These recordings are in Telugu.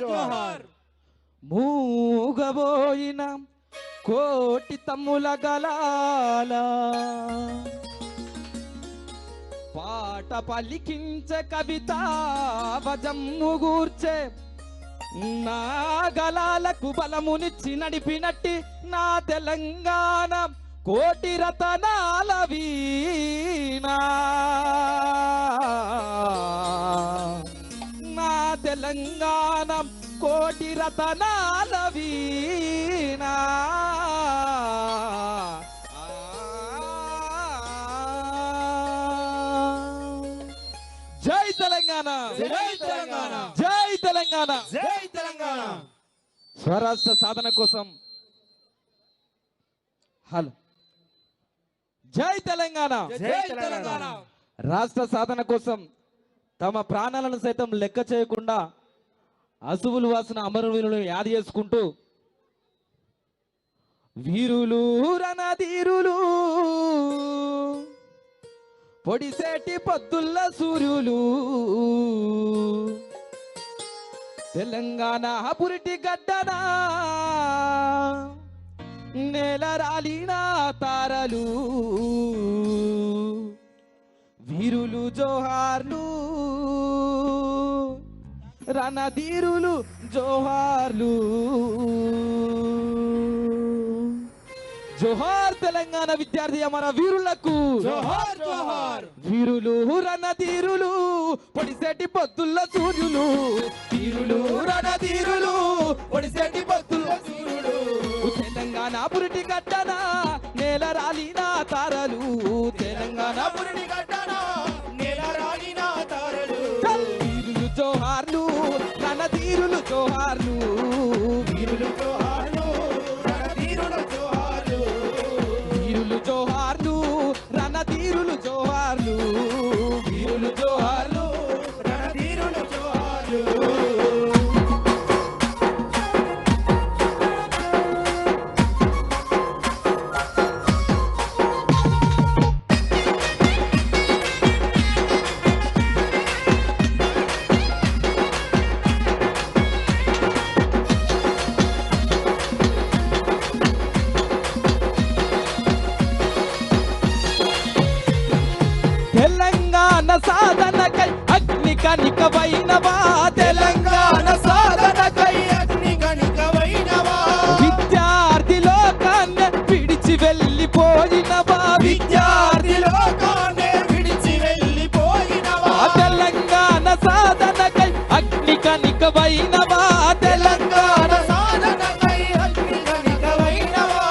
జోహార్ మూగబోయిన కోటి తమ్ముల గలాల పాట పలికించే కవిత వజమ్ము గూర్చే నా గలాలకు బలమునిచ్చి నడిపినట్టి నా తెలంగాణ కోటి రతనాల వీణా నా తెలంగాణ కోటి రతనాల వీణా జై తెలంగాణ జై తెలంగాణ జై తెలంగాణ జై తెలంగాణ స్వరాష్ట్ర సాధన కోసం హలో జై తెలంగాణ జై తెలంగాణ రాష్ట్ర సాధన కోసం తమ ప్రాణాలను సైతం లెక్క చేయకుండా అసువులు వాసిన అమరవీరులను యాద చేసుకుంటూ వీరులు రణధీరులు పొడిసేటి పొద్దుల్ల సూర్యులు తెలంగాణ పురిటి గడ్డనా నేల రాలిన తారలు వీరులు జోహార్లు రణధీరులు జోహార్లు జోహార్ తెలంగాణ విద్యార్థి అమర వీరులకు జోహార్ జోహార్ వీరులు రణధీరులు పొడిసేటి పొద్దుల్ల సూర్యులు వీరులు రణధీరులు పొడిసేటి పొద్దుల్ల సూర్యులు తెలంగాణ పురిటి గడ్డన నేల రాలిన తారలు తెలంగాణ పురిటి గడ్డన నేల రాలిన తారలు వీరులు జోహార్లు రణధీరులు జోహార్లు వీరులు జోహార్లు రణధీరులు జోహార్లు వీరులు జోహార్లు రణధీరులు జోహార్లు వీరులు జోహార్లు రణధీరులు జోహార్లు తెలంగాణ సాధనకై అగ్ని కనికవైనవా తెలంగాణ సాధనకై అగ్ని కణికవైనవా విద్యార్థి లోకాన్ని విడిచి వెళ్ళిపోయినవా విద్యార్థి లోకాన్ని విడిచి వెళ్ళిపోయినవా తెలంగాణ సాధనకై అగ్ని కనికవైనవా తెలంగాణ సాధనకై అగ్ని కణికవైనవా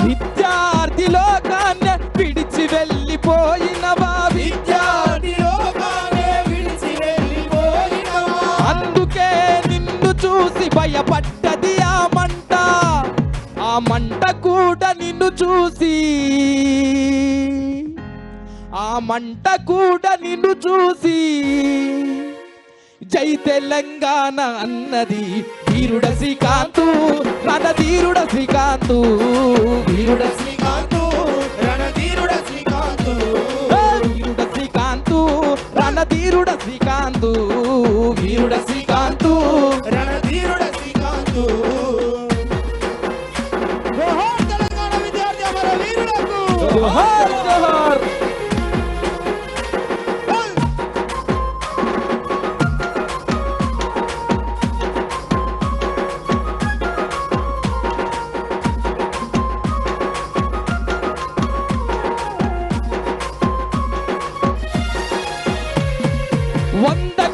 విద్యార్థి లోకాన్ని విడిచి వెళ్ళిపోయినవా విద్యార్థి లోకాన్ని విడిచి వెళ్ళిపోయినవా అందుకే నిన్ను చూసి భయపడ్డది ఆ మంట కూడా నిన్ను చూసి ఆ మంట కూడా నిన్ను చూసి జై తెలంగాణ అన్నది వీరుడ శ్రీకాంతు రణధీరుడ శ్రీకాంతు వీరుడ శ్రీకాంతు రణధీరుడ శ్రీకాంతు వీరుడ శ్రీకాంతు రణధీరుడ శ్రీకాంతు వీరుడ శ్రీకాంతు రణధీరుడ శ్రీకాంతు జోహార్ తెలంగాణ విద్యార్థి అమర వీరులకు జోహార్ జోహార్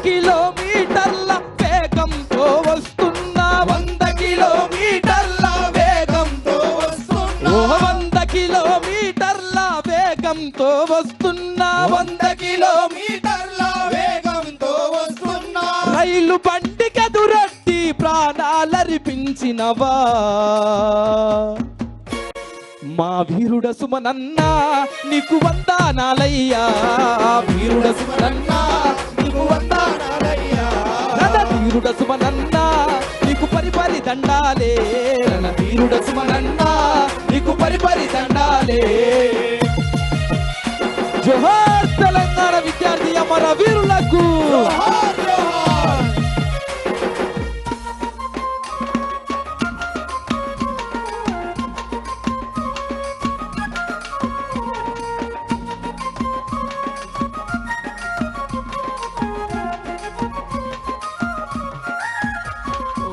కిలోమీటర్ల వేగంతో వస్తున్నా 100 కిలోమీటర్ల వేగంతో వస్తున్నా 100 కిలోమీటర్ల వేగంతో వస్తున్నా 100 కిలోమీటర్ల వేగంతో వస్తున్నా రైలు బండికెదురొట్టి ప్రాణాలర్పించినవా మా వీరుడ సుమనన్న నీకు వందనాలయ్యా వీరుడ సుమనన్న నీకు వందనాలయ్యా రణధీరుడ సుమనన్న నీకు పరిపరి దండాలే రణధీరుడ సుమనన్న నీకు పరిపరి దండాలే జోహార్ తెలంగాణ విద్యార్థి అమర వీరులకు జోహార్ జోహార్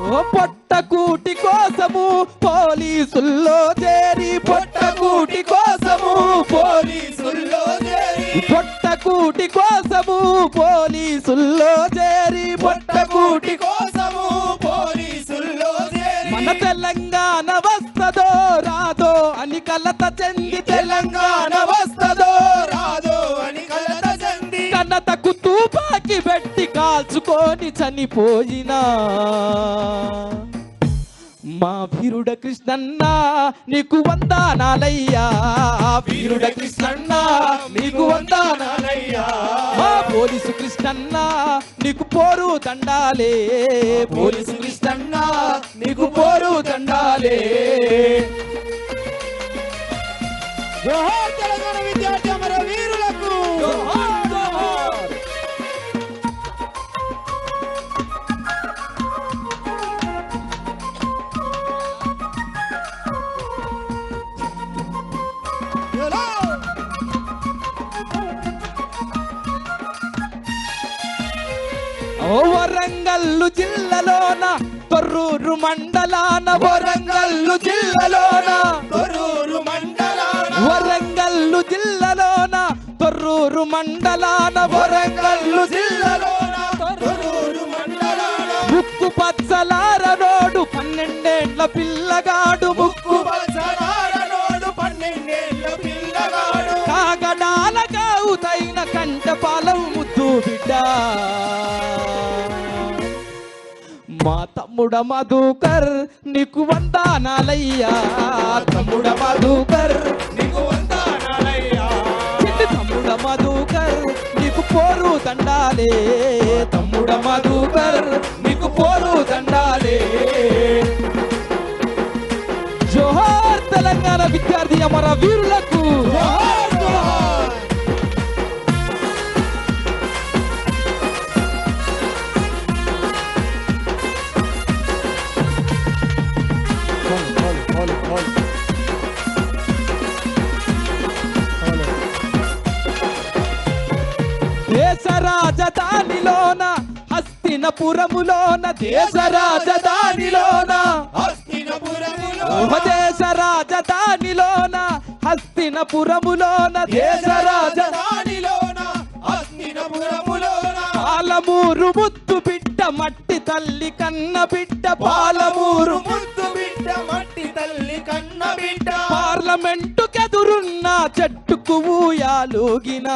ఓ పొట్టకూటి కోసము పోలీసుల్లో చేరి పొట్టకూటి కోసము పోలీసుల్లో చేరి పొట్టకూటి కోసము పోలీసుల్లో చేరి పొట్టకూటి కోసము పోలీసుల్లో చేరి మన తెలంగాణ వస్తదో రాదో అని కలత చెంది తెలంగాణ వస్తదో రాదో అని కలత చెంది కన్నతకు తుపాకి పెట్టి కాల్చుకొని చనిపోయినా మా వీరుడ కృష్ణన్న నీకు వందనాలయ్యా వీరుడ కృష్ణన్న నీకు వందనాలయ్యా మా పోలీసు కృష్ణన్న నీకు పోరు దండాలే పోలీసు కృష్ణన్న నీకు పోరు దండాలే జోహార్ తెలంగాణ విద్యార్థి అమర వీరులకు జోహార్ జోహార్ యోలో! ఓ వరంగల్లు జిల్లాలోన తొర్రూరు మండలాన వరంగల్లు జిల్లాలోన తొర్రూరు మండలాన వరంగల్లు జిల్లాలోన తొర్రూరు మండలాన వరంగల్లు జిల్లాలోన తొర్రూరు మండలాన ముక్కు పచ్చలార నోడు 12 పిల్లగాడు ముక్కు బల్సనారనోడు 12 ఏళ్ల పిల్లగాడు కాగడాల కావుతైన కంట పాలం ముద్దు బిడ్డ మా తమ్ముడ మధుకర్ నీకు వందనాలయ్యా తమ్ముడ మధుకర్ నీకు వందనాలయ్యా చిట్టి తమ్ముడ మధుకర్ నీకు పోరు దండాలే తమ్ముడ మధుకర్ నీకు పోరు దండాలే జోహార్ తెలంగాణ విద్యార్థి అమర వీరులకు జోహార్ జోహార్ దేశ రాజధానిలోన హస్తినపురములోన దేశ రాజధానిలోన హస్తినపురములో దేశ రాజధానిలోన హస్తినపురములోన దేశ రాజధానిలోన హస్తినపురములోన పాలమూరు ముద్దు బిడ్డ మట్టి తల్లి కన్న బిడ్డ పాలమూరు ముద్దు బిడ్డ మట్టి తల్లి కన్న బిడ్డ పార్లమెంటుకెదురున్న చెట్టుకు ఊయాలుగిన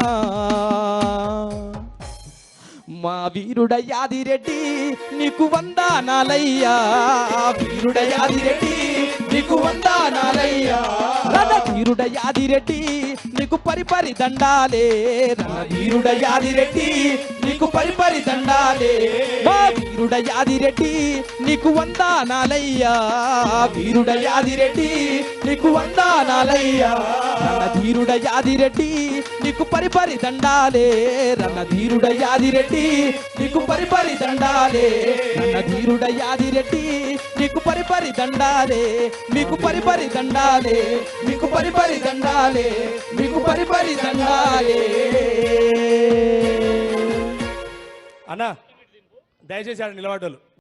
మా వీరుడ యాదిరెడ్డి నీకు వందనాలయ్యా వీరుడ యాదిరెడ్డి నీకు వందనాలయ్యా రణ వీరుడ యాదిరెడ్డి నీకు పరిపరి దండాలే రణ వీరుడ యాదిరెడ్డి నీకు పరిపరి దండాలే మా వీరుడ యాదిరెడ్డి నీకు వందనాలయ్యా వీరుడ యాదిరెడ్డి నీకు వందనాలయ్యా రణ ధీరుడ యాదిరెడ్డి నీకు పరిపరి దండాలే రణ ధీరుడ యాదిరెడ్డి నీకు పరిపరి దండాలే రణ ధీరుడ యాదిరెడ్డి నీకు పరిపరి దండాలే మీకు పరిపరి దండాలే మీకు పరిపరి దండాలే మీకు పరిపరి దండాలే అన్నా దయచేసి ఆడ నిలబడ్డోళ్ళు